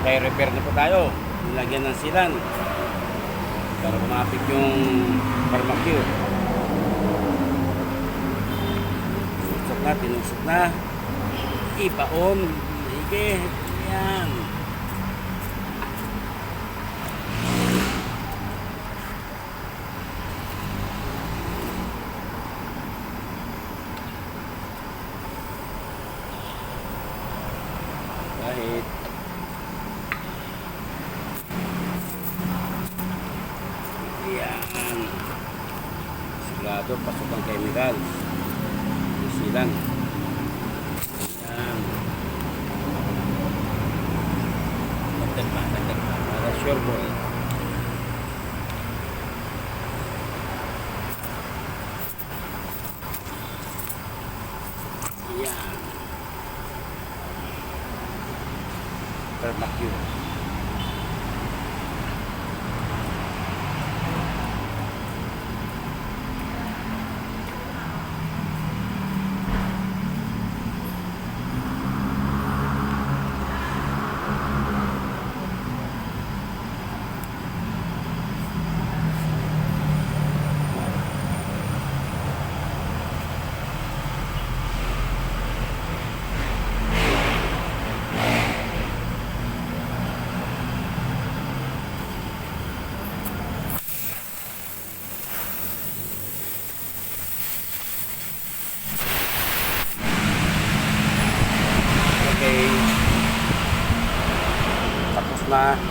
Kaya repair na po tayo. Nilagyan ng silan para kumapit yung barbecue. Tinusok na. Ipaon. Sige. Yan. Kahit yan. Sigurado pasok ang chemical. Silan. Yan. Dagdag pa. Para sure boy. Yan. Barbecue. Tapos na.